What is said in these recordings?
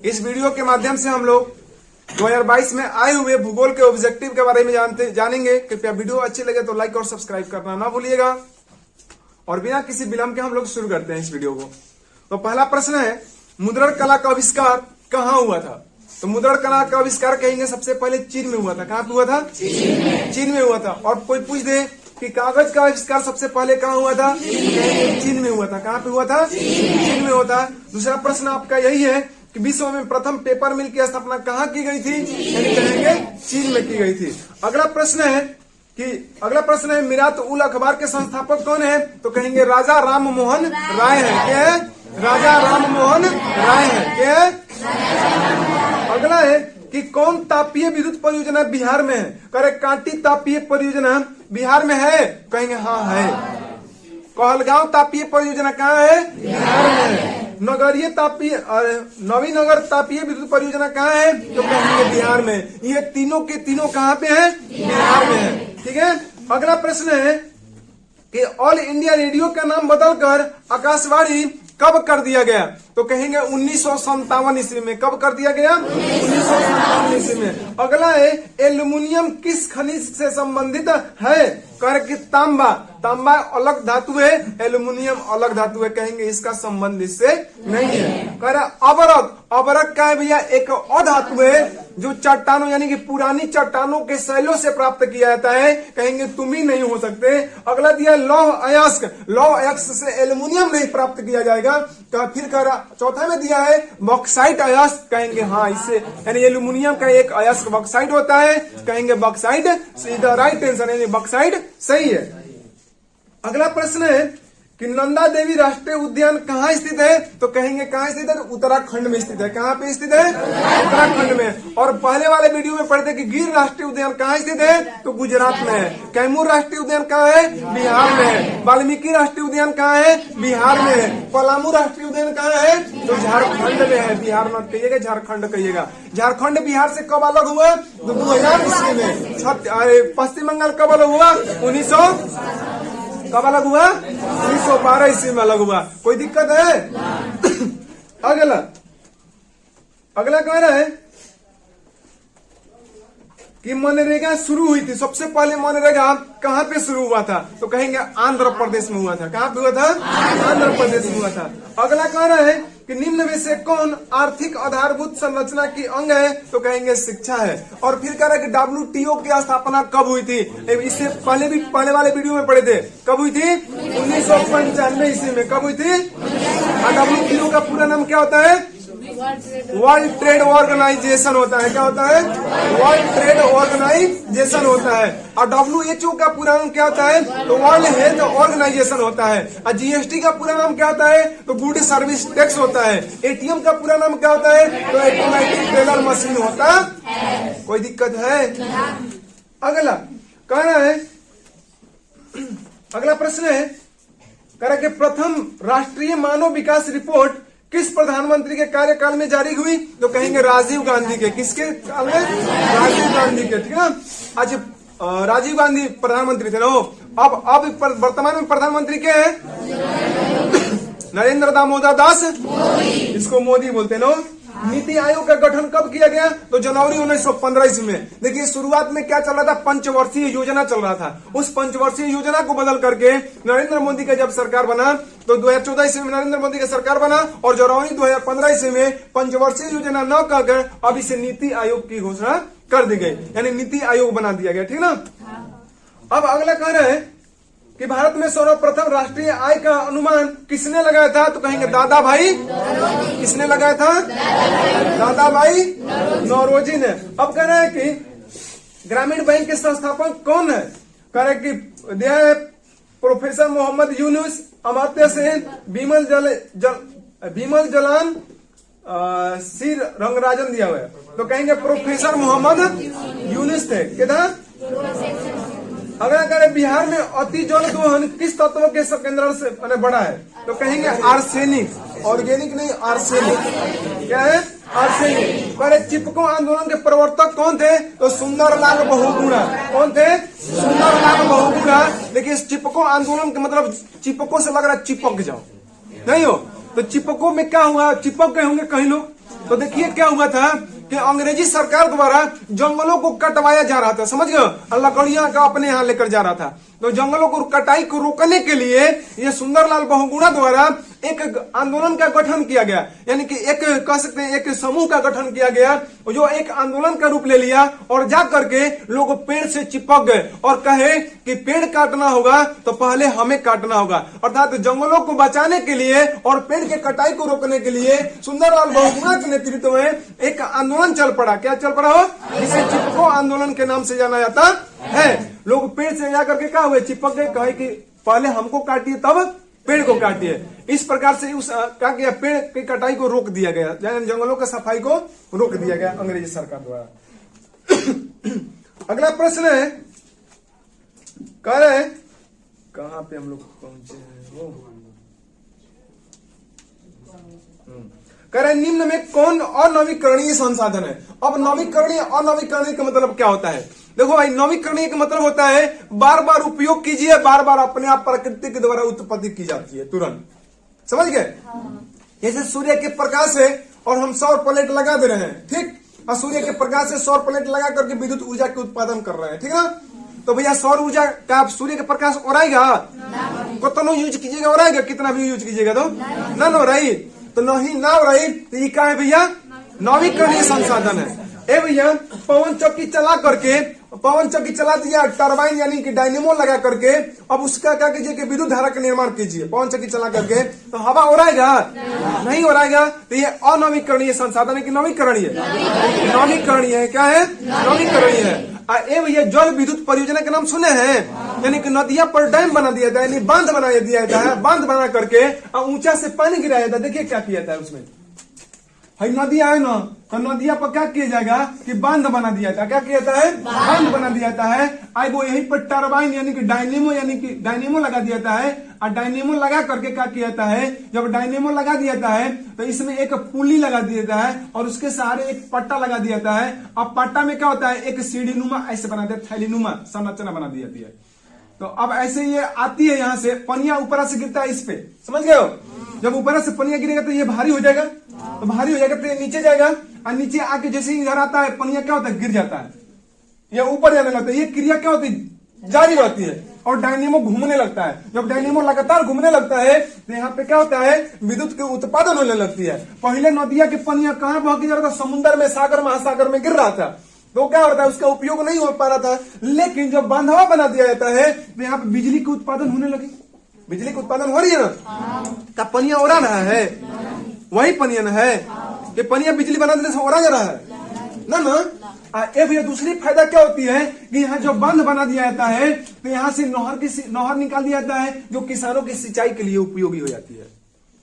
इस वीडियो के माध्यम से हम लोग 2022 में आए हुए भूगोल के ऑब्जेक्टिव के बारे में जानेंगे। कृपया वीडियो अच्छी लगे तो लाइक और सब्सक्राइब करना ना भूलिएगा। और बिना किसी विलंब के हम लोग शुरू करते हैं इस वीडियो को। तो पहला प्रश्न है, मुद्रण कला का आविष्कार कहाँ हुआ था? तो मुद्रण कला का आविष्कार कहेंगे सबसे पहले चीन में हुआ था। कहाँ पे हुआ था? चीन में हुआ था। और कोई पूछ दे कि कागज का आविष्कार सबसे पहले कहाँ हुआ था? चीन में हुआ था। कहाँ पे हुआ था? चीन में हुआ था। दूसरा प्रश्न आपका यही है कि विश्व में प्रथम पेपर मिल की स्थापना कहाँ की गई थी? यानी कहेंगे चीन में की गई थी। अगला प्रश्न है मिरात उल अखबार के संस्थापक कौन है? तो कहेंगे राजा राम मोहन राय है। क्या है? राजा राम मोहन राय है। क्या है? अगला है कि कौन तापीय विद्युत परियोजना बिहार में है? करे कांटी तापीय परियोजना बिहार में है? कहेंगे हाँ है। कहलगांव तापीय परियोजना कहाँ है? बिहार में है। नवीनगर तापीय विद्युत परियोजना कहाँ है? तो कहेंगे बिहार में। ये तीनों के तीनों कहाँ पे है? बिहार में है। ठीक है। अगला प्रश्न है कि ऑल इंडिया रेडियो का नाम बदलकर आकाशवाणी कब कर दिया गया? तो कहेंगे 1957 ईस्वी में। कब कर दिया गया? 1957 ईस्वी में। अगला है एल्युमिनियम किस खनिज से संबंधित है? कर कि तांबा। तांबा अलग धातु है, एल्युमिनियम अलग धातु है। कहेंगे इसका संबंध इससे नहीं है। कर अवरक। अवरक का है भैया एक अधातु है जो चट्टानों यानी कि पुरानी चट्टानों के शैलों से प्राप्त किया जाता है। कहेंगे तुम ही नहीं हो सकते। अगला दिया लौह अयस्क। लौह अयस्क से एल्युमिनियम नहीं प्राप्त किया जाएगा। फिर कर चौथा में दिया है बॉक्साइट अयस्क। कहेंगे हाँ इससे यानी एल्युमिनियम का एक अयस्क बॉक्साइट होता है। कहेंगे बॉक्साइट सीधा राइट आंसर यानी बॉक्साइट सही है। अगला प्रश्न है कि नंदा देवी राष्ट्रीय उद्यान कहाँ स्थित है? तो कहेंगे कहाँ स्थित है? उत्तराखंड में स्थित है। कहाँ पे स्थित है? उत्तराखंड में। और पहले वाले वीडियो में पढ़ते कि गिर राष्ट्रीय उद्यान कहाँ स्थित है? तो गुजरात में है। कैमूर राष्ट्रीय उद्यान कहाँ है? बिहार में है। वाल्मीकि राष्ट्रीय उद्यान कहाँ है? बिहार में है। पलामू राष्ट्रीय उद्यान कहाँ है? तो झारखंड में है। बिहार मत कहिएगा, झारखंड कहिएगा। झारखंड बिहार से कब अलग हुआ? 2000 ईस्वी में। पश्चिम बंगाल कब अलग हुआ? 1900 कब अलग हुआ? 1912 ईस्वी में अलग हुआ। कोई दिक्कत है? अगला कह रहा है कि मनरेगा शुरू हुई थी। सबसे पहले मनरेगा कहाँ पे शुरू हुआ था? तो कहेंगे आंध्र प्रदेश में हुआ था। कहाँ पे हुआ था? आंध्र प्रदेश में हुआ था। अगला कह रहा है कि निम्न में से कौन आर्थिक आधारभूत संरचना की अंग है? तो कहेंगे शिक्षा है। और फिर कह रहा है कि WTO की स्थापना कब हुई थी? इससे पहले भी पहले वाले वीडियो में पढ़े थे। कब हुई थी? 1995 ईस्वी में। कब हुई थी? WTO का पूरा नाम क्या होता है? वर्ल्ड ट्रेड ऑर्गेनाइजेशन होता है। क्या होता है? वर्ल्ड ट्रेड ऑर्गेनाइजेशन होता है। और WHO का पूरा नाम क्या होता है? तो वर्ल्ड हेल्थ ऑर्गेनाइजेशन होता है। और GST का पूरा नाम क्या होता है? तो गुड सर्विस टैक्स होता है। ATM का पूरा नाम क्या होता है? तो ऑटोमेटिक टेलर मशीन होता है। कोई दिक्कत है? अगला कह रहा है, अगला प्रश्न है कह रहा कि प्रथम राष्ट्रीय मानव विकास रिपोर्ट किस प्रधानमंत्री के कार्यकाल में जारी हुई? तो कहेंगे राजीव गांधी के। किसके काल में? राजीव गांधी के। ठीक है ना। आज राजीव गांधी प्रधानमंत्री थे ना। अब वर्तमान में प्रधानमंत्री क्या है? नरेंद्र दामोदर दास इसको मोदी बोलते ना। नीति आयोग का गठन कब किया गया? तो जनवरी 1915 ईस्वी में। देखिए शुरुआत में क्या चल रहा था? पंचवर्षीय योजना चल रहा था। उस पंचवर्षीय योजना को बदल करके नरेंद्र मोदी का जब सरकार बना तो 2014 ईस्वी में नरेंद्र मोदी का सरकार बना और जनवरी 2015 ईस्वी में पंचवर्षीय योजना न कहकर अब इसे नीति आयोग की घोषणा कर दी गई। यानी नीति आयोग बना दिया गया। ठीक ना। अब अगला कह रहे हैं कि भारत में सर्वप्रथम राष्ट्रीय आय का अनुमान किसने लगाया था? तो कहेंगे दादा भाई। किसने लगाया था? दादा भाई नौरोजी ने। अब कह रहे हैं कि ग्रामीण बैंक के संस्थापक कौन है? कह रहे कि दिया है प्रोफेसर मोहम्मद यूनुस, अमात्य सेन, बीमल जलान, सी रंगराजन दिया हुआ है। तो कहेंगे प्रोफेसर मोहम्मद यूनुस थे। क्या? अगला करें बिहार में अति जल दोहन किस तत्व के संकेंद्रण से बड़ा है? तो कहेंगे आर्सेनिक। ऑर्गेनिक नहीं, आर्सेनिक। क्या है? आर्सेनिक। करे चिपको आंदोलन के प्रवर्तक कौन थे? तो सुंदरलाल बहुगुणा। कौन थे? सुंदरलाल बहुगुणा। देखिए इस चिपको आंदोलन के मतलब चिपको से लग रहा है चिपक जाओ, नहीं हो तो चिपको में क्या हुआ? चिपक गए होंगे कहीं लोग। तो देखिए क्या हुआ था कि अंग्रेजी सरकार द्वारा जंगलों को कटवाया जा रहा था, समझ गए, लकड़ियां का अपने यहाँ लेकर जा रहा था। तो जंगलों को कटाई को रोकने के लिए ये सुंदरलाल बहुगुणा द्वारा एक आंदोलन का गठन किया गया, यानी कि एक कह सकते हैं एक समूह का गठन किया गया जो एक आंदोलन का रूप ले लिया और जा करके लोग पेड़ से चिपक गए और कहे कि पेड़ काटना होगा तो पहले हमें काटना होगा। अर्थात जंगलों को बचाने के लिए और पेड़ के कटाई को रोकने के लिए सुंदरलाल बहुगुणा के नेतृत्व में एक आंदोलन चल पड़ा। क्या चल पड़ा हो? इसे चिपको आंदोलन के नाम से जाना जाता है। लोग पेड़ से जाकर के क्या हुए, चिपक गए, कहे कि पहले हमको काटिए तब पेड़ को काटिए। इस प्रकार से उस क्या किया, पेड़ की कटाई को रोक दिया गया, यानी जंगलों की सफाई को रोक दिया गया अंग्रेजी सरकार द्वारा। अगला प्रश्न है, कह रहे कहां पे हम लोग पहुंचे हैं वो, कह रहे निम्न में कौन अनवीकरणीय संसाधन है। अब नवीकरणीय अनवीकरणीय का मतलब क्या होता है? देखो भाई, नवीकरणीय का मतलब होता है बार बार उपयोग कीजिए, बार बार अपने आप प्रकृति के द्वारा उत्पत्ति की जाती है तुरंत, समझ गए। जैसे सूर्य के प्रकाश है और हम सौर प्लेट लगा दे रहे हैं, ठीक, और सूर्य के प्रकाश से सौर प्लेट लगा करके विद्युत ऊर्जा के उत्पादन कर रहे हैं, ठीक है। तो भैया सौर ऊर्जा का सूर्य के प्रकाश उड़ाएगा, कितना यूज कीजिएगा उड़ाएगा, कितना भी यूज कीजिएगा तो ना हो रही, तो नहीं ना हो रही, तो ये क्या है भैया, नवीकरणीय संसाधन है। ए भैया पवन चक्की चला करके, पवन चक्की चला दिया, टरबाइन यानी कि डायनेमो लगा करके, अब उसका क्या कीजिए कि विद्युत धारा का निर्माण कीजिए पवन चक्की चला करके, तो हवा उड़ाएगा नहीं उड़ाएगा। तो ये अनवीकरणीय संसाधन है कि नवीकरणीय? नवीकरणीय है। क्या है? नवीकरणीय है। ए भैया जल विद्युत परियोजना के नाम सुने हैं, यानी कि नदिया पर डैम बना दिया था, यानी बांध बना दिया जाता है, बांध बना करके ऊंचा से पानी गिराया जाता है। देखिए क्या किया जाता है उसमें, भाई नदी आए ना तो नदिया पर क्या किया जाएगा कि बांध बना दिया जाता है। क्या किया जाता है? बांध बना दिया जाता है। आई वो यहीं पर टरबाइन यानी कि डायनेमो लगा दिया जाता है, और डायनेमो लगा करके क्या किया जाता है, जब डायनेमो लगा दिया जाता है तो इसमें एक पुली लगा दिया जाता है और उसके सहारे एक पट्टा लगा दिया जाता है। अब पट्टा में क्या होता है, एक सीढ़ी नुमा ऐसे बना दिया, थैलीनुमा संरचना बना दी जाती है। तो अब ऐसे ये आती है, यहाँ से पनिया ऊपर से गिरता है इस पे, समझ गए हो। जब ऊपर से पनिया गिरेगा तो ये भारी हो जाएगा, तो भारी हो जाएगा तो ये नीचे जाएगा, और नीचे आके जैसे ही इधर आता है पनिया क्या होता है, गिर जाता है, ये ऊपर जाने लगता है। ये क्रिया क्या होती है, जारी रहती है, और डायनेमो घूमने लगता है। जब डायनेमो लगातार घूमने लगता है तो यहाँ पे क्या होता है, विद्युत के उत्पादन होने लगती है। पहले नदिया की पनिया कहाँ बह के जा रहा था, समुद्र में, सागर महासागर में गिर रहा था, तो क्या होता है उसका उपयोग नहीं हो पा रहा था। लेकिन जब बांधवा बना दिया जाता है तो यहाँ पे बिजली का उत्पादन होने लगी। बिजली का उत्पादन हो रही है ना, क्या पनिया उड़ा रहा है, वही पनिया न है, ये पनिया बिजली बना देने से उड़ा जा रहा है ना। ये भैया दूसरी फायदा क्या होती है कि यहाँ जो बंध बना दिया जाता है तो यहाँ से नहर निकाल दिया जाता है जो किसानों की सिंचाई के लिए उपयोगी हो जाती है,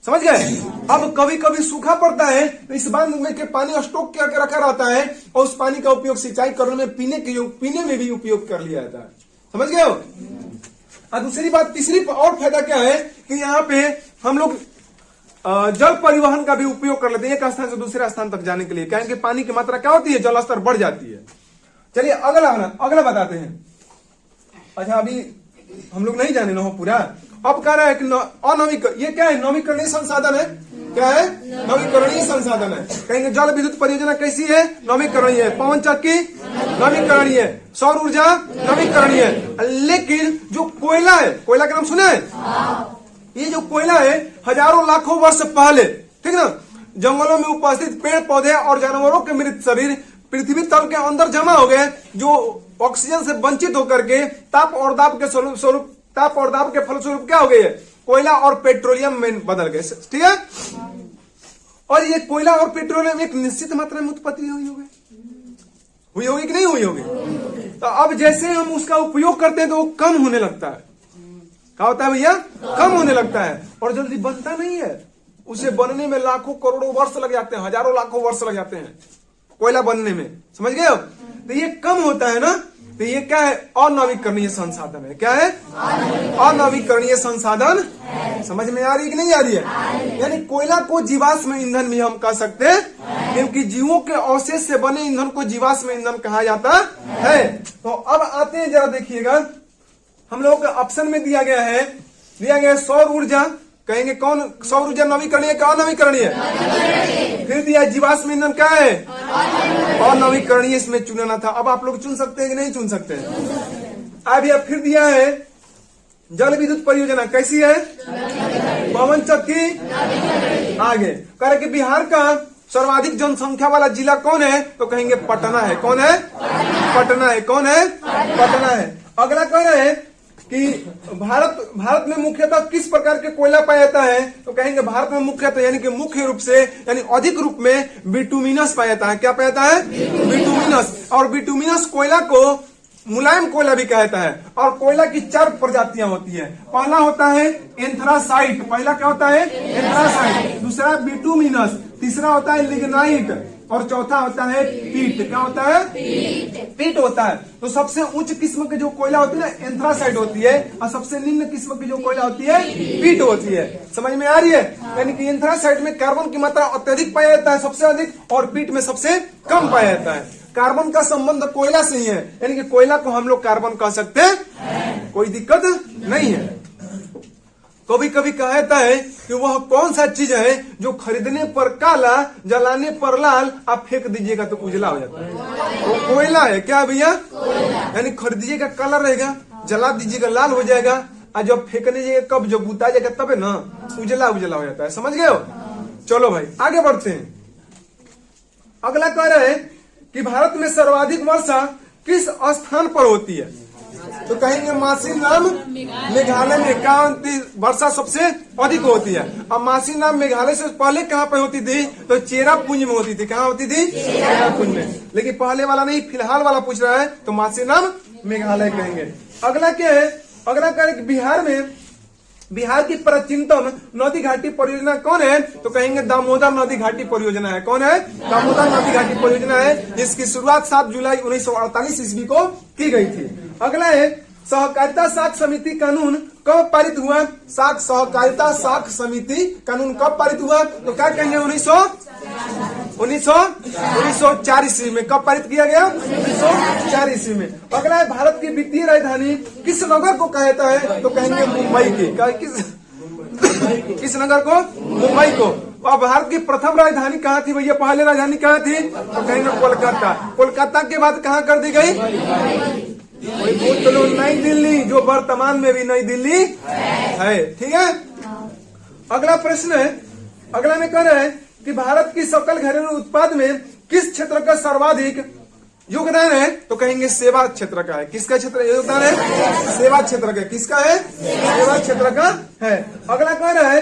समझ गए। अब कभी कभी सूखा पड़ता है तो इस बांध में के पानी स्टॉक करके रखा रहता है और उस पानी का उपयोग सिंचाई करने में, पीने में भी उपयोग कर लिया जाता है, समझ गए हो। और दूसरी बात, तीसरी और फायदा क्या है कि यहाँ पे हम लोग जल परिवहन का भी उपयोग कर लेते हैं एक स्थान से दूसरे स्थान तक जाने के लिए, क्योंकि पानी की मात्रा क्या होती है, जल स्तर बढ़ जाती है। चलिए अगला बताते हैं। अच्छा अभी हम लोग नहीं जाने ना हो पूरा। अब कह रहा है कि ये क्या है, नवीकरणीय संसाधन है। क्या है? नवीकरणीय संसाधन है। कहेंगे जल विद्युत परियोजना कैसी है, नवीकरणीय है। पवन चक्की नवीकरणीय है, सौर ऊर्जा नवीकरणीय है। लेकिन जो कोयला है, कोयला का नाम सुना है, ये जो कोयला है हजारों लाखों वर्ष पहले, ठीक ना, जंगलों में उपस्थित पेड़ पौधे और जानवरों के मृत शरीर पृथ्वी तल के अंदर जमा हो गए, जो ऑक्सीजन से वंचित होकर के ताप और दाब के फलस्वरूप क्या हो गई है, कोयला और पेट्रोलियम में बदल गए, ठीक है। और ये कोयला और पेट्रोलियम एक निश्चित मात्रा में उत्पत्ति हुई होगी कि नहीं हुई होगी। तो अब जैसे हम उसका उपयोग करते हैं तो वो कम होने लगता है। क्या होता है भैया, कम होने लगता है और जल्दी बनता नहीं है। उसे बनने में लाखों करोड़ों वर्ष लग जाते हैं, हजारों लाखों वर्ष लग जाते हैं कोयला बनने में, समझ गए हो। तो ये कम होता है ना, तो ये क्या है, अनवीकरणीय संसाधन है। क्या है? अनवीकरणीय संसाधन। समझ में आ रही है कि नहीं आ रही है। यानी कोयला को जीवाश्म ईंधन भी हम कह सकते हैं, क्योंकि जीवों के अवशेष से बने ईंधन को जीवाश्म ईंधन कहा जाता है। तो अब आते हैं, जरा देखिएगा, हम लोग ऑप्शन में दिया गया है सौर ऊर्जा, कहेंगे कौन सौर ऊर्जा नवीकरणीय क्या नवीकरणीय? फिर दिया जीवाश्म ईंधन क्या है? और नवीकरणीय इसमें चुनना था। अब आप लोग चुन सकते हैं कि नहीं चुन सकते? अब यह फिर दिया है जल विद्युत परियोजना कैसी है? पवन चक्की। आगे कह रहे कि बिहार का सर्वाधिक जनसंख्या वाला जिला कौन है? तो कहेंगे पटना है। कौन है? पटना है। कौन है? पटना है। अगला कह रहे हैं कि भारत में मुख्यतः किस प्रकार के कोयला पाया जाता है? तो कहेंगे भारत में मुख्यतः यानी कि मुख्य रूप से यानी अधिक रूप में बिटुमिनस पाया जाता है। क्या पाया जाता है? बिटुमिनस। और बिटुमिनस कोयला को मुलायम कोयला भी कहता है। और कोयला की 4 प्रजातियां होती है। पहला होता है एंथ्रासाइट। पहला क्या होता है? एंथ्रासाइट। दूसरा बिटुमिनस। तीसरा होता है लिग्नाइट। और चौथा होता है पीट। क्या होता है? पीट होता है। तो सबसे उच्च किस्म की जो कोयला होती है ना एंथ्रासाइट होती है, और सबसे निम्न किस्म की जो कोयला होती है पीट होती है। समझ में आ रही है? यानी कि एंथ्रासाइट में कार्बन की मात्रा अत्यधिक पाया जाता है, सबसे अधिक, और पीट में सबसे कम पाया जाता है। कार्बन का संबंध कोयला से ही है, यानी कि कोयला को हम लोग कार्बन कह सकते हैं, कोई दिक्कत नहीं है। कभी कभी कहा जाता है कि वह कौन सा चीज है जो खरीदने पर काला, जलाने पर लाल, आप फेंक दीजिएगा तो उजला हो जाता है। वो कोयला है। क्या भैया? यानी खरीदिएगा कलर रहेगा, जला दीजिएगा लाल हो जाएगा, और जब फेंकने जाएगा कब जब बुता जाएगा तब है ना उजला उजला हो जाता है। समझ गए हो? चलो भाई आगे बढ़ते हैं। अगला कह रहे हैं कि भारत में सर्वाधिक वर्षा किस स्थान पर होती है? तो कहेंगे मासिनराम मेघालय में क्या वर्षा सबसे अधिक होती है। अब मासिनराम मेघालय से पहले कहाँ पे होती थी? तो चेरापूंजी में होती थी। कहाँ होती थी? चेरापूंजी में। लेकिन पहले वाला नहीं, फिलहाल वाला पूछ रहा है, तो मासिनराम मेघालय कहेंगे। अगला क्या है? अगला क्या है? बिहार की प्राचीनतम नदी घाटी परियोजना कौन है? तो कहेंगे दामोदर नदी घाटी परियोजना है। कौन है? दामोदर नदी घाटी परियोजना है, जिसकी शुरुआत 7 जुलाई 1948 ईस्वी को की गई थी। अगला है सहकारिता साख समिति कानून कब पारित हुआ? सहकारिता साख समिति कानून कब पारित हुआ? तो क्या कहेंगे? 1904 ईस्वी में। कब पारित किया गया? 1904 ईस्वी में। अगला है भारत की वित्तीय राजधानी किस नगर को कहा जाता है? तो कहेंगे मुंबई की। किस नगर को? मुंबई को। और भारत की प्रथम राजधानी कहाँ थी भैया? पहले राजधानी कहाँ थी? तो कहेंगे कोलकाता। कोलकाता के बाद कहाँ कर दी गई? चलो नई दिल्ली, जो वर्तमान में भी नई दिल्ली है। ठीक है। अगला प्रश्न है, अगला में कह रहे हैं कि भारत की सकल घरेलू उत्पाद में किस क्षेत्र का सर्वाधिक योगदान है? तो कहेंगे सेवा क्षेत्र का है। किसका क्षेत्र योगदान है? सेवा क्षेत्र का। किसका है? सेवा क्षेत्र का है। अगला कह रहा है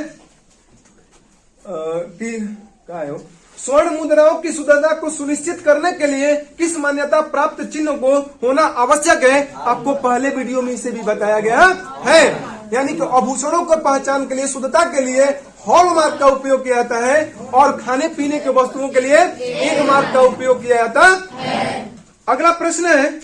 कि क्या है? स्वर्ण मुद्राओं की शुद्धता को सुनिश्चित करने के लिए किस मान्यता प्राप्त चिन्ह को होना आवश्यक है? आपको पहले वीडियो में इसे भी बताया गया है। यानी कि आभूषणों को पहचान के लिए, शुद्धता के लिए हॉलमार्क का उपयोग किया जाता है, और खाने पीने के वस्तुओं के लिए एक मार्क का उपयोग किया जाता है। अगला प्रश्न है,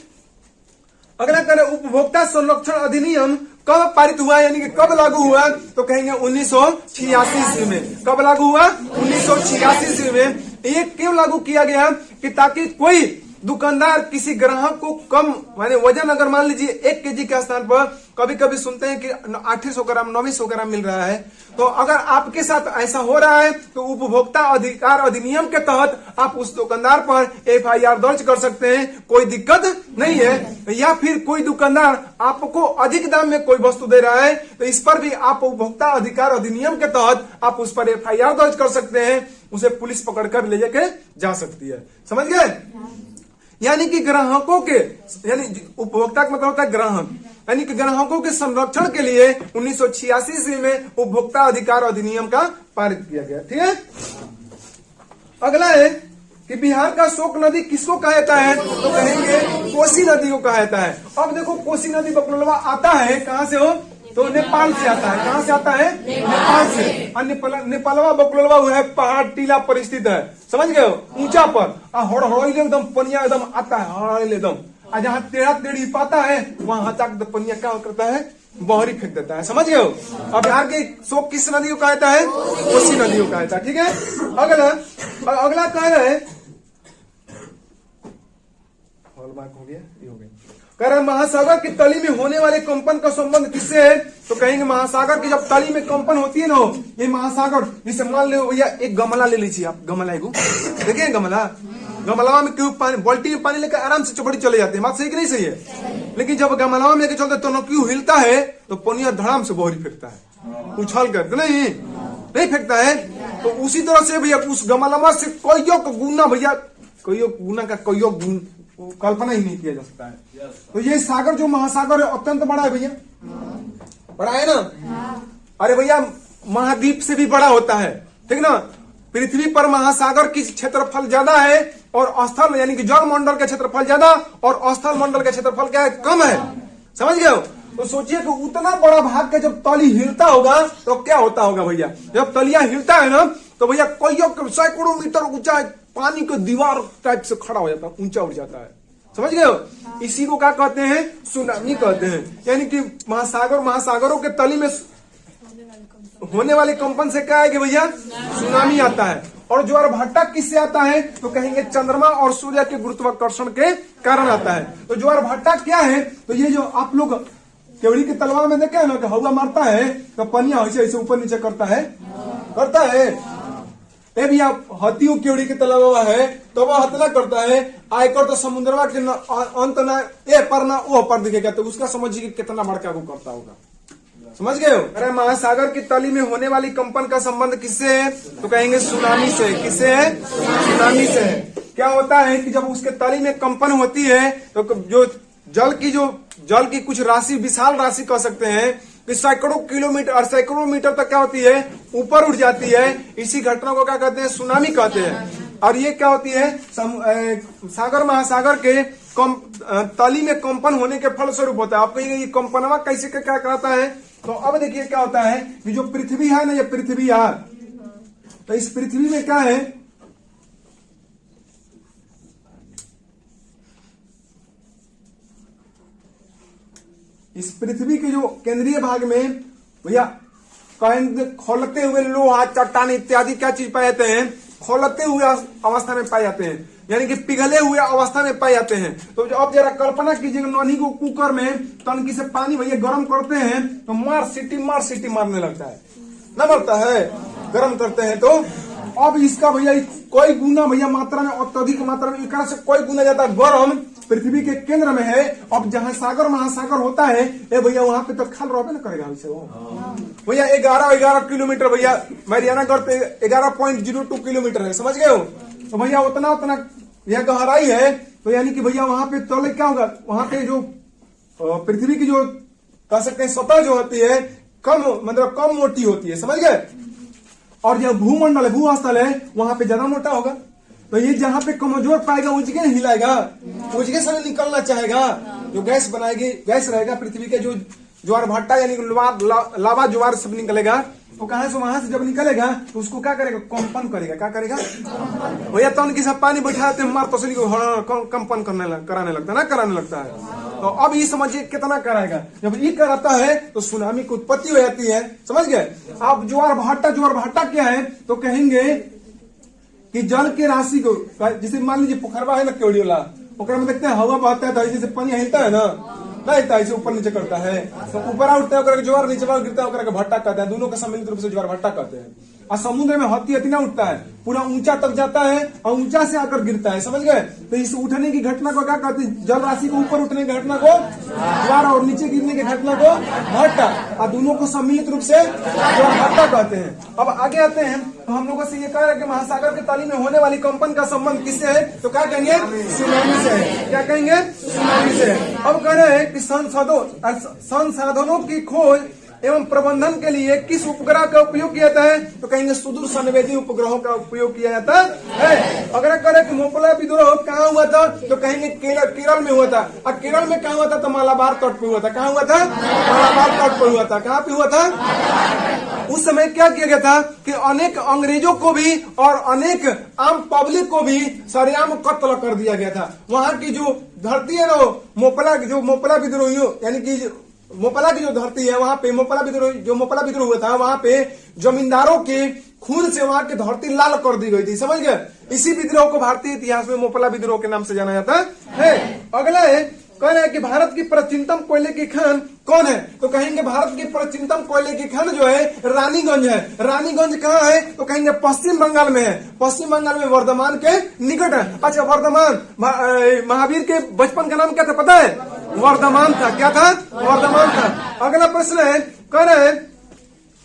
अगला करें उपभोक्ता संरक्षण अधिनियम कब पारित हुआ, यानी कि कब लागू हुआ? तो कहेंगे 1986 ईस्वी में। कब लागू हुआ? 1986 ईस्वी में। ये क्यों लागू किया गया? कि ताकि कोई दुकानदार किसी ग्राहक को कम माने वजन, अगर मान लीजिए 1 केजी के स्थान पर कभी कभी सुनते हैं कि 800 ग्राम 900 ग्राम मिल रहा है, तो अगर आपके साथ ऐसा हो रहा है तो उपभोक्ता अधिकार अधिनियम के तहत आप उस दुकानदार पर FIR दर्ज कर सकते हैं, कोई दिक्कत नहीं है। या फिर कोई दुकानदार आपको अधिक दाम में कोई वस्तु दे रहा है तो इस पर भी आप उपभोक्ता अधिकार अधिनियम के तहत आप उस पर FIR दर्ज कर सकते हैं, उसे पुलिस पकड़कर ले जाके जा सकती है। समझ गए? यानी कि ग्राहकों के, यानी उपभोक्ता का मतलब होता है ग्राहक, यानी कि ग्राहकों के संरक्षण के लिए 1986 ईस्वी में उपभोक्ता अधिकार अधिनियम का पारित किया गया। ठीक है। अगला है कि बिहार का शोक नदी किसको कहा जाता है? तो कहेंगे कोसी नदी को कहा जाता है। अब देखो कोसी नदी बकलोलवा आता है कहां से हो? तो नेपाल से आता है। कहां से आता है? नेपाल से। और नेपालवा बकलोलवा वो है पहाड़ टीला पर स्थित है। समझ गए हो? ऊंचा पर हड़हड़ाइले एकदम पनिया एकदम आता है, हड़हड़ाइले एकदम। और जहाँ टेढ़ा टेढ़ी पाता है वहां हचाक पनिया क्या करता है? बहरी फेंक देता है। समझ गए हो? अब बिहार के शोक किस नदी को कहा जाता है? कोसी नदी को कहा जाता है। ठीक है। अगला कह रहा है मार्क हो गया, ये हो गया। कह रहे महासागर की तली में होने वाले कंपन का संबंध किससे है? तो कहेंगे महासागर की जब तली में कंपन होती है ना, ये महासागर, जैसे मान लो भैया एक गमला ले लीजिए आप, गमला एगो देखिए, गमला में क्यों पानी, बाल्टी में पानी लेकर आराम से चौबड़ी चले जाते हैं, बात सही कि नहीं सही है? लेकिन जब गमला में लेके चलते तो क्यों हिलता है, तो पनिया धड़ाम से बहरी फेंकता है, उछाल कर नहीं फेंकता है। तो उसी तरह से भैया उस गमला से कईयों गुना, भैया कईयों गुना का कईयों गुण कल्पना ही नहीं किया जा सकता है। तो ये सागर जो महासागर है अत्यंत बड़ा है भैया, बड़ा है ना। अरे भैया महाद्वीप से भी बड़ा होता है, ठीक ना। पृथ्वी पर महासागर की क्षेत्रफल ज्यादा है और स्थल यानी कि जल मंडल का क्षेत्रफल ज्यादा और स्थल मंडल का क्षेत्रफल क्या है, कम है, समझ गए हो। तो सोचिए कि उतना बड़ा भाग का जब तली हिलता होगा तो क्या होता होगा भैया, जब तलिया हिलता है ना तो भैया कईयों सैकड़ों मीटर ऊंचा पानी को दीवार टाइप से खड़ा हो जाता है, ऊंचा उठ जाता है, समझ गए हो। इसी को क्या कहते हैं, सुनामी कहते हैं। यानी कि महासागरों के तली में होने वाले कंपन से क्या है कि भैया सुनामी आता है। और ज्वार भाटा किससे आता है, तो कहेंगे चंद्रमा और सूर्य के गुरुत्वाकर्षण के कारण आता है। तो ज्वार भाटा क्या है, तो ये जो आप लोग केवड़ी के तलवार में देखे ना कि हवा मारता है तो पनिया ऐसे ऐसे ऊपर नीचे करता है ए भैया, हतियों केवड़ी के तलवा है तो वह हतना करता है, आयकर तो समुद्रवा के अंत ना ए पर ना वो पर दिखेगा, तो उसका समझिए कितना बड़का वो करता होगा, समझ गए हो। अरे महासागर की तली में होने वाली कंपन का संबंध किससे है, तो कहेंगे सुनामी से। किससे है, सुनामी से है। क्या होता है कि जब उसके तली में कंपन होती है तो जो जल की कुछ राशि, विशाल राशि कह सकते हैं, कि सैकड़ों किलोमीटर और सैकड़ों मीटर तक क्या होती है, ऊपर उठ जाती है। इसी घटना को क्या कहते हैं, सुनामी कहते हैं। और ये क्या होती है, सागर महासागर के तली में कंपन होने के फलस्वरूप होता है। आप कहिए ये कंपनवा कैसे क्या कराता है, तो अब देखिए क्या होता है कि जो पृथ्वी है ना, ये पृथ्वी यार, तो इस पृथ्वी में क्या है, इस पृथ्वी के जो केंद्रीय भाग में भैया खोलते हुए लोहा, चट्टान इत्यादि क्या चीज पाए जाते हैं, खोलते हुए अवस्था में पाए जाते हैं, यानी कि पिघले हुए अवस्था में पाए जाते हैं। तो अब जरा कल्पना कीजिए नॉनी को कुकर में तनकी से पानी भैया गर्म करते हैं तो मार सीटी मारने लगता है, ना मरता है, गर्म करते हैं। तो अब इसका भैया कोई गुना भैया मात्रा में, अत्यधिक मात्रा में, एक से कोई गुना ज्यादा गर्म पृथ्वी के केंद्र में है। अब जहां सागर महासागर होता है ए भैया, वहां पे तो खाल रोबे ना करेगा वैसे वो भैया 11 किलोमीटर भैया, मैरियाना करते 11.02 किलोमीटर है, समझ गए हो। तो भैया उतना यह गहराई है, तो यानी कि भैया वहां पे तले क्या होगा, वहां पे जो पृथ्वी की जो कह सकते हैं सतह जो होती है कम मोटी होती है, समझ गए। और जो भूमंडल है, भूस्थल है, वहां पे ज्यादा मोटा होगा। तो ये जहां पे कमजोर पाएगा उजगे हिलाएगा, उजगे समय निकलना चाहेगा। जो गैस बनाएगी, गैस रहेगा पृथ्वी के, जो ज्वार भाटा यानी लावा ज्वार सब निकलेगा, तो कहां से, वहां से जब निकलेगा तो उसको क्या करेगा, कंपन करेगा। क्या करेगा भैया, तो उनकी सब पानी बैठाते हैं, मार तो कंपन कराने लगता है। तो अब ये समझिए कितना कराएगा, जब ये कराता है तो सुनामी की उत्पत्ति हो जाती है, समझ गए। अब ज्वार भाटा क्या है, तो कहेंगे कि जल के राशि को, जैसे मान लीजिए पोखरवा है ना केवड़ी वाला, पोखरा में देखते हैं हवा बहता है तो जैसे पानी हिलता है ना, ऐसे ऊपर नीचे करता है, तो ऊपर उठता है ज्वार, नीचे गिरता है भट्टा कहते हैं, दोनों का सम्मिलित रूप से ज्वार भट्टा कहते हैं। और समुद्र में हत्ती ना उठता है, पूरा ऊंचा तक जाता है और ऊंचा से आकर गिरता है, समझ गए। तो इस उठने की घटना को क्या कहते हैं, जल राशि को ऊपर उठने की घटना को ज्वार और नीचे गिरने की घटना को भट्टा, और दोनों को सम्मिलित रूप से ज्वार भट्टा कहते हैं। अब आगे आते हैं, तो हम लोगों से ये कह रहे हैं कि महासागर के तली में होने वाली कंपन का संबंध किससे है, तो क्या कहेंगे, सुनामी से है। क्या कहेंगे, सुनामी से है। अब कह रहे हैं कि संसाधनों की खोज एवं प्रबंधन के लिए किस उपग्रह का उपयोग किया जाता है, तो कहेंगे सुदूर संवेदी उपग्रहों का उपयोग किया जाता है। अगर करें कि मोपला विद्रोह कहाँ हुआ था, तो कहेंगे केरल में हुआ था। और केरल में कहाँ हुआ था, तो मालाबार तट पे हुआ था। कहाँ हुआ था, मालाबार तट पे हुआ था। कहाँ पे हुआ था, उस समय क्या किया गया था कि अनेक अंग्रेजों को भी और अनेक आम पब्लिक को भी सरेआम कत्ल कर दिया गया था। वहां की जो धरती है ना, मोपला विद्रोहियों यानी कि मोपला की जो धरती है, वहां पे मोपला विद्रोह हुआ था, वहां पे जमींदारों के खून से वहां की धरती लाल कर दी गई थी, समझ गए। इसी विद्रोह को भारतीय इतिहास में मोपला विद्रोह के नाम से जाना जाता है। अगला है, कह रहे हैं कि भारत की प्राचीनतम कोयले की खान कौन है? तो कहेंगे भारत की प्राचीनतम कोयले की खान जो है रानीगंज है। रानीगंज कहाँ है? तो कहेंगे पश्चिम बंगाल में है। पश्चिम बंगाल में वर्धमान के निकट है। अच्छा, वर्धमान महावीर के बचपन का नाम क्या था पता है? वर्धमान था। क्या था? वर्धमान था। अगला प्रश्न है, कह रहे हैं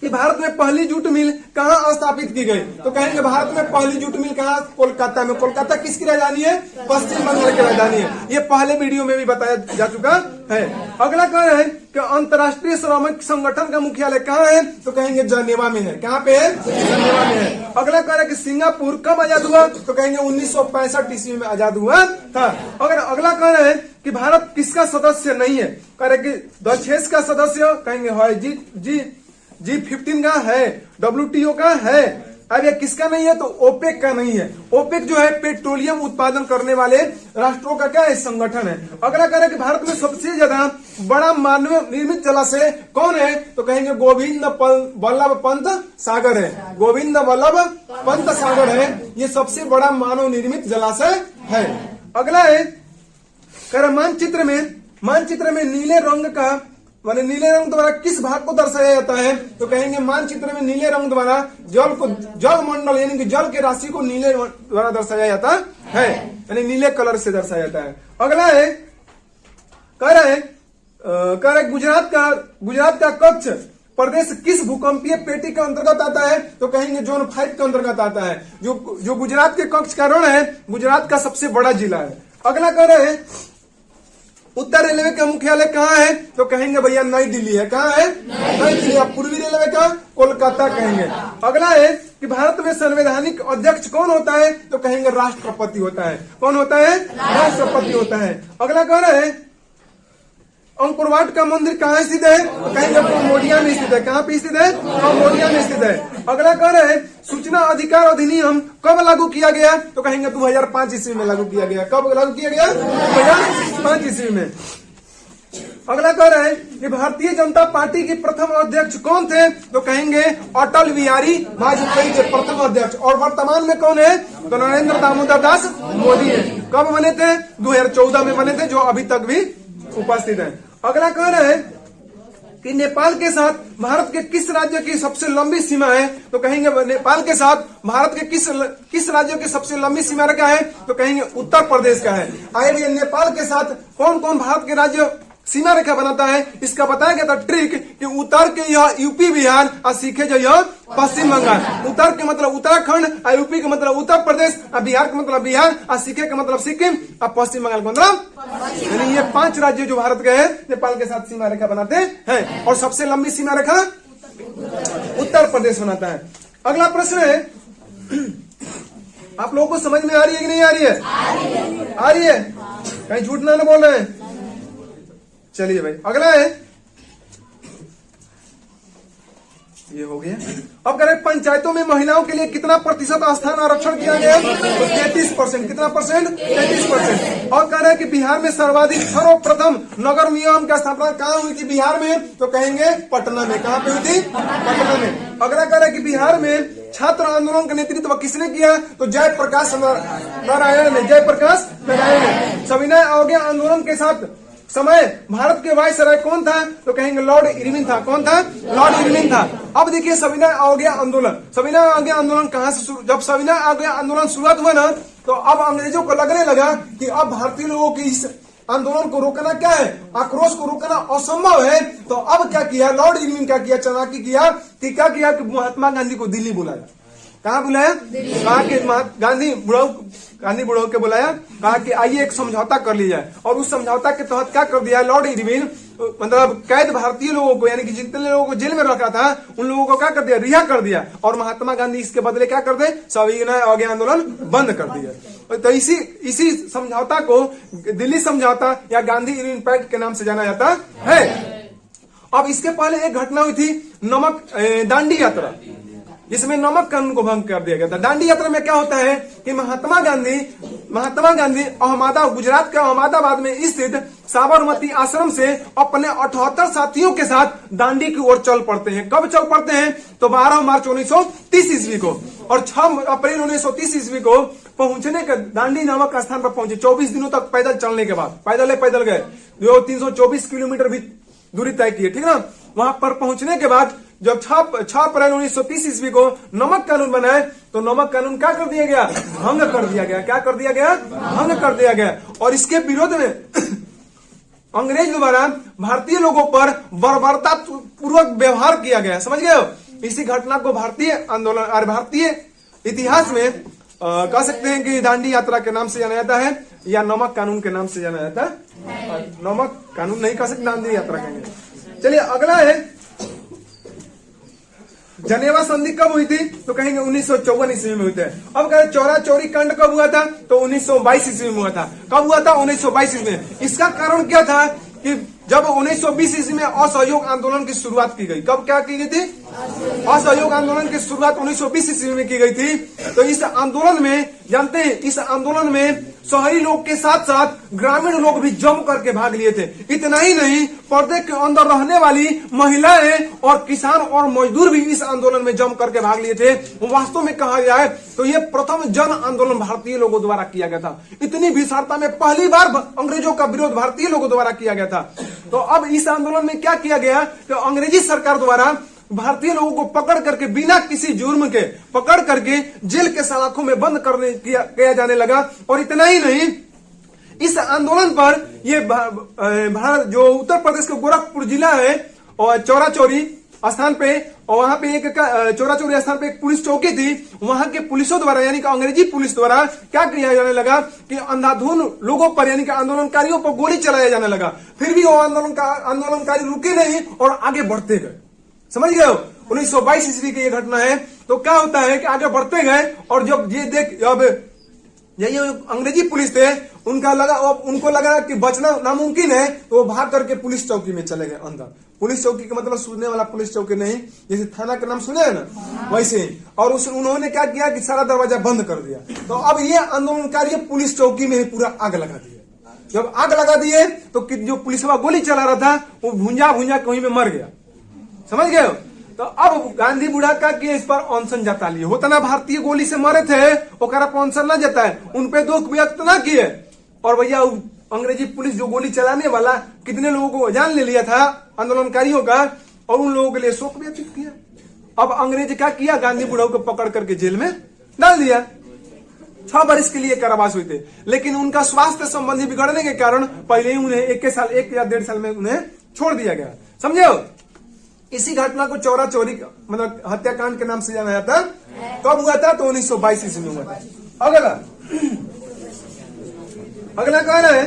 कि भारत में पहली जूट मिल कहाँ स्थापित की गई? तो कहेंगे भारत में पहली जूट मिल कहाँ? कोलकाता में। कोलकाता किसकी राजधानी है? पश्चिम बंगाल की राजधानी है। ये पहले वीडियो में भी बताया जा चुका है। अगला कह रहे हैं कि अंतर्राष्ट्रीय श्रमिक संगठन का मुख्यालय कहाँ है? तो कहेंगे जनेवा में है। कहाँ पे है? जनेवा में है। अगला कह रहे हैं कि सिंगापुर कब आजाद हुआ? तो कहेंगे 1965 ईस्वी में आजाद हुआ था। अगर अगला कह रहे हैं कि भारत किसका सदस्य नहीं है? कह रहे कि द6 का सदस्य कहेंगे है G15 का है, WTO का है। अब ये किसका नहीं है? तो ओपेक का नहीं है। ओपेक जो है पेट्रोलियम उत्पादन करने वाले राष्ट्रों का क्या है? संगठन है। अगला कह रहे कि भारत में सबसे ज्यादा बड़ा मानव निर्मित जलाशय कौन है? तो कहेंगे गोविंद वल्लभ पंत सागर है। गोविंद वल्लभ पंत सागर है, ये सबसे बड़ा मानव निर्मित जलाशय है। अगला है, कह रहे मानचित्र में नीले रंग का माने नीले रंग द्वारा किस भाग को दर्शाया जाता है? तो कहेंगे मानचित्र में नीले रंग द्वारा जल मंडल यानी कि जल के राशि को नीले द्वारा दर्शाया जाता है, यानी नीले कलर से दर्शाया जाता है। अगला है, कह रहे गुजरात का कच्छ प्रदेश किस भूकंपीय पेटी के अंतर्गत आता है? तो कहेंगे जोन 5 के अंतर्गत आता है। जो गुजरात के कच्छ का रण है, गुजरात का सबसे बड़ा जिला है। अगला कह रहे हैं उत्तर रेलवे का मुख्यालय कहाँ है? तो कहेंगे भैया नई दिल्ली है। कहाँ है? नई दिल्ली। अब पूर्वी रेलवे का कोलकाता कहेंगे। अगला है कि भारत में संवैधानिक अध्यक्ष कौन होता है? तो कहेंगे राष्ट्रपति होता है। कौन होता है? राष्ट्रपति होता है। अगला कह रहे हैं अंकुरवाट का मंदिर कहाँ स्थित है? तो कहेंगे कंबोडिया में स्थित है। कहाँ पे स्थित है? कंबोडिया में स्थित है। अगला कह रहे हैं सूचना अधिकार अधिनियम कब लागू किया गया? तो कहेंगे 2005 ईस्वी में लागू किया गया। कब लागू किया गया? 2005 ईस्वी में। अगला कह रहे हैं कि भारतीय जनता पार्टी के प्रथम अध्यक्ष कौन थे? तो कहेंगे अटल बिहारी वाजपेयी के प्रथम अध्यक्ष। और वर्तमान में कौन है? तो नरेंद्र दामोदर दास मोदी है। कब बने थे? 2014 में बने थे, जो अभी तक भी उपस्थित है। अगला कह रहे हैं कि नेपाल के साथ भारत के किस राज्य की सबसे लंबी सीमा है? तो कहेंगे नेपाल के साथ भारत के किस राज्य की सबसे लंबी सीमा रेखा है? तो कहेंगे उत्तर प्रदेश का है। आइए भैया, नेपाल के साथ कौन कौन भारत के राज्य सीमा रेखा बनाता है? इसका बताया गया था ट्रिक कि उत्तर के यह यूपी बिहार और सीखे जो यह पश्चिम बंगाल। उत्तर के मतलब उत्तराखंड, और यूपी के मतलब उत्तर प्रदेश, और बिहार के मतलब बिहार, और सीखे के मतलब सिक्किम, और पश्चिम बंगाल का मतलब यानी ये 5 राज्य जो भारत के हैं नेपाल के साथ सीमा रेखा बनाते हैं। और सबसे लंबी सीमा रेखा उत्तर प्रदेश बनाता है। अगला प्रश्न है, आप लोगों को समझ में आ रही है कि नहीं आ रही है? आ रही है। कहीं झूठ ना बोल रहे हैं। चलिए भाई, अगला है, ये हो गया। अब कह रहे पंचायतों में महिलाओं के लिए कितना प्रतिशत स्थान आरक्षण किया गया? तो 33%। कितना परसेंट? 33%। और कह रहे हैं कि बिहार में सर्वप्रथम नगर निगम की स्थापना कहाँ हुई थी बिहार में? तो कहेंगे पटना में। कहाँ पे हुई थी? पटना में। अगला कह रहे हैं कि बिहार में छात्र आंदोलन का नेतृत्व किसने किया? तो जयप्रकाश नारायण ने। जयप्रकाश नारायण ने। सविनय अवज्ञा आंदोलन के साथ समय भारत के वायसराय कौन था? तो कहेंगे लॉर्ड इरविन था। कौन था? लॉर्ड इरविन था। अब देखिए सविनय अवज्ञा आंदोलन। सविनय अवज्ञा आंदोलन कहाँ से शुरू? जब सविनय अवज्ञा आंदोलन शुरुआत हुआ ना, तो अब अंग्रेजों को लगने लगा कि अब भारतीय लोगों की इस आंदोलन को रोकना क्या है, आक्रोश को रोकना असंभव है। तो अब क्या किया लॉर्ड इरविन? क्या किया? चाणक्य किया कि क्या किया कि महात्मा गांधी को दिल्ली बुलाया। कहाँ बुलाया? कहा कि गांधी बुढ़ाऊ के बुलाया, कहा कि आइए एक समझौता कर लिया जाए। और उस समझौता के तहत क्या कर दिया लॉर्ड इरविन? मतलब कैद भारतीय लोगों को यानी कि जितने लोगों को जेल में रखा था उन लोगों को क्या कर दिया? रिहा कर दिया। और महात्मा गांधी इसके बदले क्या कर दे? सविनय अवज्ञा आंदोलन बंद कर दिया। तो इसी समझौता को दिल्ली समझौता या गांधी इरविन पैक्ट के नाम से जाना जाता है। अब इसके पहले एक घटना हुई थी दांडी यात्रा, जिसमें नमक कानून को भंग कर दिया गया था। दांडी यात्रा में क्या होता है कि महात्मा गांधी गुजरात के अहमदाबाद में स्थित साबरमती आश्रम से अपने 78 साथियों के साथ दांडी की ओर चल पड़ते हैं। कब चल पड़ते हैं? तो 12 मार्च 1930 ईस्वी को। और 6 अप्रैल 1930 ईस्वी को पहुंचने के दांडी नामक स्थान पर पहुंचे 24 दिनों तक पैदल चलने के बाद, पैदल गए, जो 324 किलोमीटर भी दूरी तय की है, ठीक है ना। वहां पर पहुंचने के बाद जब 6 अप्रैल 1930 ईस्वी को नमक कानून बनाए तो नमक कानून क्या कर दिया गया, भंग कर दिया गया। क्या कर दिया गया, भंग कर दिया गया। और इसके विरोध में अंग्रेज द्वारा भारतीय लोगों पर बर्बरता पूर्वक व्यवहार किया गया, समझ गए हो। इसी घटना को भारतीय आंदोलन और भारतीय इतिहास में कह सकते हैं कि दांडी यात्रा के नाम से जाना जाता है या नमक कानून के नाम से जाना जाता है। नमक कानून नहीं कह सकते, दांडी यात्रा कहेंगे। चलिए अगला है जनेवा संधि कब हुई थी, तो कहेंगे 1954 ईस्वी में हुई थी। अब कहें चौरा चौरी कांड कब हुआ था, तो 1922 ईस्वी में हुआ था। कब हुआ था, 1922 ईस्वी में। इसका कारण क्या था कि जब 1920 ईस्वी में असहयोग आंदोलन की शुरुआत की गई। कब क्या की गई थी, असहयोग आंदोलन की शुरुआत 1920 ईस्वी में की गई थी। तो इस आंदोलन में जानते हैं, इस आंदोलन में शहरी लोग के साथ साथ ग्रामीण लोग भी जम करके भाग लिए थे। इतना ही नहीं, पर्दे के अंदर रहने वाली महिलाएं और किसान और मजदूर भी इस आंदोलन में जम करके भाग लिए थे। वास्तव में कहा जाए तो यह प्रथम जन आंदोलन भारतीय लोगों द्वारा किया गया था। इतनी विशालता में पहली बार अंग्रेजों का विरोध भारतीय लोगों द्वारा किया गया था। तो अब इस आंदोलन में क्या किया गया कि अंग्रेजी सरकार द्वारा भारतीय लोगों को पकड़ करके बिना किसी जुर्म के पकड़ करके जेल के सलाखों में बंद किया जाने लगा। और इतना ही नहीं, इस आंदोलन पर ये भारत जो उत्तर प्रदेश के गोरखपुर जिला है और चौरा चौरी स्थान पे, और वहां पे एक चौरा चौरी स्थान पे एक पुलिस चौकी थी। वहां के पुलिसों द्वारा यानी कि अंग्रेजी पुलिस द्वारा क्या किया जाने लगा कि अंधाधुन लोगों पर यानी कि आंदोलनकारियों पर गोली चलाया जाने लगा। फिर भी वो आंदोलनकारी रुके नहीं और आगे बढ़ते गए, समझ गए हो। 1922 ईस्वी की ये घटना है। तो क्या होता है कि आगे बढ़ते गए और जब ये देख, अब यही अंग्रेजी पुलिस थे, उनको लगा कि बचना नामुमकिन है, तो वो भाग करके पुलिस चौकी में चले गए अंदर। पुलिस चौकी का मतलब सुनने वाला पुलिस चौकी नहीं, जैसे थाना का नाम सुने है ना, वैसे ही। और उन्होंने क्या किया कि सारा दरवाजा बंद कर दिया। तो अब ये आंदोलनकारी पुलिस चौकी में ही पूरा आग लगा दिया। जब आग लगा दिए तो जो पुलिस वाला गोली चला रहा था वो भुंजा कहीं में मर गया, समझ गए हो। तो अब गांधी बुढ़ा का कि इस पर अनशन जता लिए। होता ना भारतीय गोली से मरे थे, ओकरा पर अनशन न जताए, उनपे दुख व्यक्त न किए। और भैया अंग्रेजी पुलिस जो गोली चलाने वाला कितने लोगों को जान ले लिया था आंदोलनकारियों का, और उन लोगों के लिए शोक व्यतीत किया। अब अंग्रेज क्या किया, गांधी बुढ़ाऊ को पकड़ करके जेल में डाल दिया। 6 वर्ष के लिए कारावास हुए थे। लेकिन उनका स्वास्थ्य संबंधी बिगड़ने के कारण पहले ही उन्हें 1 या 1.5 साल में उन्हें छोड़ दिया गया, समझे हो। इसी घटना को चौरा चौरी मतलब हत्याकांड के नाम से जाना जाता। कब हुआ था, तो 1922 ईस्वी में हुआ था। अगला कह रहा है,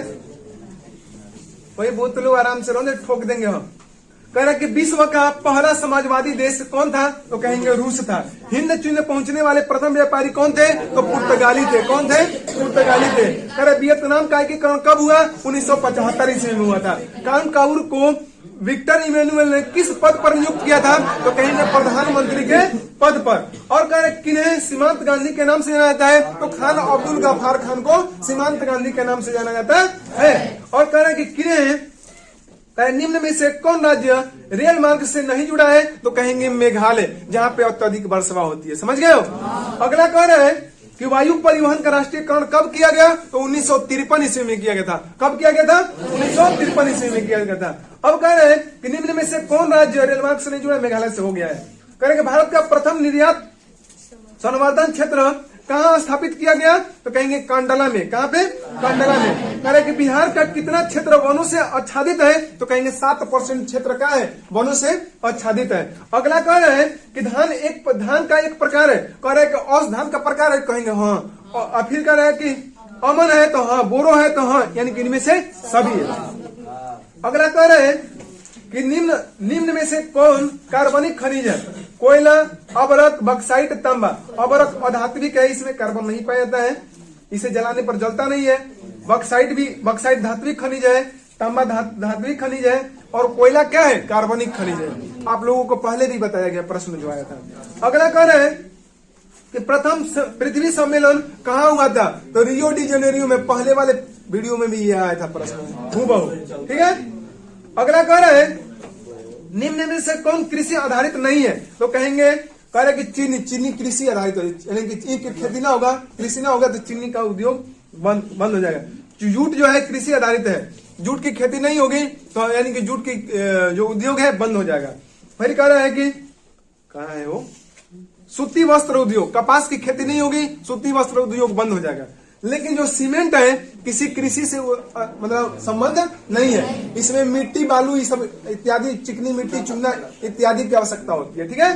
वही बोतलो आराम से रहो, ठोक देंगे हम। कह रहा है कि विश्व का पहला समाजवादी देश कौन था, तो कहेंगे रूस था। हिंद चीन पहुंचने वाले प्रथम व्यापारी कौन थे, तो पुर्तगाली थे। कौन थे, पुर्तगाली थे। कह रहे वियतनाम का एकीकरण कब हुआ, 1975 ईस्वी में हुआ था। कानकाउर को विक्टर इमैनुअल ने किस पद पर नियुक्त किया था, तो कहेंगे प्रधानमंत्री के पद पर। और कह रहे किन्हें सीमांत गांधी के नाम से जाना जाता है, तो खान अब्दुल गफ्फार खान को सीमांत गांधी के नाम से जाना जाता है। और कह रहे कि किन्हें निम्न में से कौन राज्य रेल मार्ग से नहीं जुड़ा है, तो कहेंगे मेघालय, जहां पे अत्यधिक वर्षा होती है, समझ गए हो। अगला कह रहे हैं कि वायु परिवहन का राष्ट्रीयकरण कब किया गया, तो 1953 ईस्वी में किया गया था। कब किया गया था, 1953 ईस्वी में किया गया था। अब कह रहे हैं कि निम्न में से कौन राज्य रेल मार्ग से नहीं जुड़ा, मेघालय से हो गया है। कह रहे भारत का प्रथम निर्यात संवर्धन क्षेत्र कहाँ स्थापित किया गया, तो कहेंगे कांडला में। कहाँ पे, कांडला में। कह रहे कि बिहार का कितना क्षेत्र वनों से आच्छादित है, तो कहेंगे 7% क्षेत्र का है वनों से आच्छादित है। अगला कह रहे हैं कि धान का एक प्रकार है, कह रहे कि औस धान का प्रकार है, कहेंगे हाँ। और फिर कह रहे हैं कि अमन है तो हाँ, बोरो है तो हाँ, यानी कि इनमें से सभी है। अगला कह रहे हैं कि निम्न में से कौन कार्बनिक खनिज है, कोयला, अबरक, बक्साइट, तांबा। अबरक अधात्विक है, इसमें कार्बन नहीं पाया जाता है, इसे जलाने पर जलता नहीं है। बक्साइट धात्विक खनिज है, तांबा धात्विक खनिज है, और कोयला क्या है, कार्बनिक खनिज है। आप लोगों को पहले भी बताया गया प्रश्न जो आया था। अगला कह रहे हैं कि प्रथम पृथ्वी सम्मेलन कहाँ हुआ था, तो रियो डी जेनेरियो में। पहले वाले वीडियो में भी ये आया था प्रश्न हूबहू, ठीक है। अगला कह रहे हैं निम्न में से कौन कृषि आधारित नहीं है, तो कहेंगे कह रहे कि चीनी कृषि आधारित हो, यानी कि चीनी की खेती ना होगा, कृषि ना होगा तो चीनी का उद्योग बंद हो जाएगा। जूट जो है कृषि आधारित है, जूट की खेती नहीं होगी तो यानी कि जूट की जो उद्योग है बंद हो जाएगा। फिर कह रहा है कि कहाँ है वो, सूती वस्त्र उद्योग, कपास की खेती नहीं होगी, सूती वस्त्र उद्योग बंद हो जाएगा। लेकिन जो सीमेंट है किसी कृषि से मतलब संबंध नहीं है, इसमें मिट्टी बालू ये सब इत्यादि, चिकनी मिट्टी चूना इत्यादि की आवश्यकता होती है, ठीक है।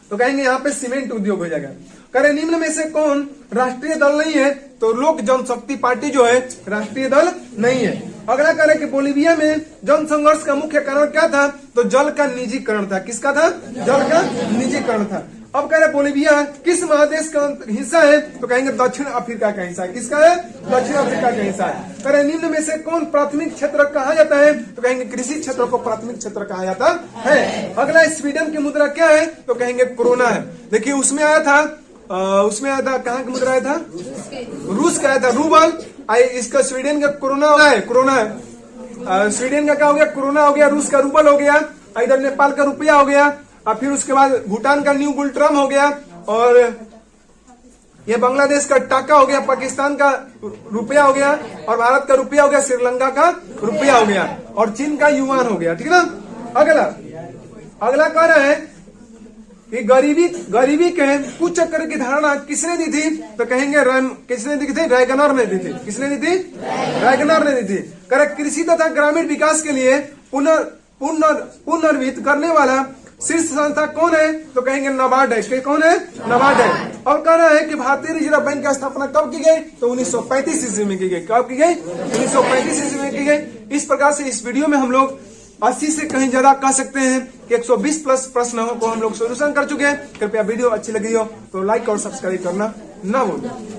तो कहेंगे यहाँ पे सीमेंट उद्योग हो जाएगा। करे निम्न में से कौन राष्ट्रीय दल नहीं है, तो लोक जनशक्ति पार्टी जो है राष्ट्रीय दल नहीं है। अगला करे कि बोलीविया में जन संघर्ष का मुख्य कारण क्या था, तो जल का निजीकरण था। किसका था? जल का निजीकरण था। अब कह रहे बोलीविया किस महादेश का हिस्सा है, तो कहेंगे दक्षिण अफ्रीका का हिस्सा है। किसका है? दक्षिण अफ्रीका का हिस्सा है। कह रहे निम्न में से कौन प्राथमिक क्षेत्र कहा जाता है, तो कहेंगे कृषि क्षेत्र को प्राथमिक क्षेत्र कहा जाता है। अगला स्वीडन की मुद्रा क्या है, तो कहेंगे कोरोना है। देखिए उसमें आया था कहाँ की मुद्रा आया था? रूस का आया था रूबल। इसका स्वीडन का कोरोना है, कोरोना है। स्वीडन का क्या हो गया? कोरोना हो गया। रूस का रूबल हो गया। इधर नेपाल का रुपया हो गया। और फिर उसके बाद भूटान का न्यू गुल्ट्रम हो गया, और ये बांग्लादेश का टाका हो गया, पाकिस्तान का रुपया हो गया, और भारत का रुपया हो गया, श्रीलंका का रुपया हो गया, और चीन का युआन हो गया, ठीक है ना। अगला कह रहा है कि गरीबी के कुचक्र की धारणा किसने दी थी, तो कहेंगे किसने दी थी? रैगनर ने दी थी। किसने दी थी? रैगनर ने दी थी। करे कृषि तथा ग्रामीण विकास के लिए पुनर्वित करने वाला शीर्ष संस्था कौन है, तो कहेंगे नाबार्ड है। कौन है? नाबार्ड है। और कह रहा है कि भारतीय रिजर्व बैंक की स्थापना कब की गई, तो 1935 ईस्वी में की गई। कब की गई? 1935 ईस्वी में की गई। इस प्रकार से इस वीडियो में हम लोग 80 से कहीं ज्यादा कह सकते हैं कि 120 प्लस प्रश्नों को हम लोग सोल्यूशन कर चुके हैं। कृपया वीडियो अच्छी लगी हो तो लाइक और सब्सक्राइब करना ना भूलें।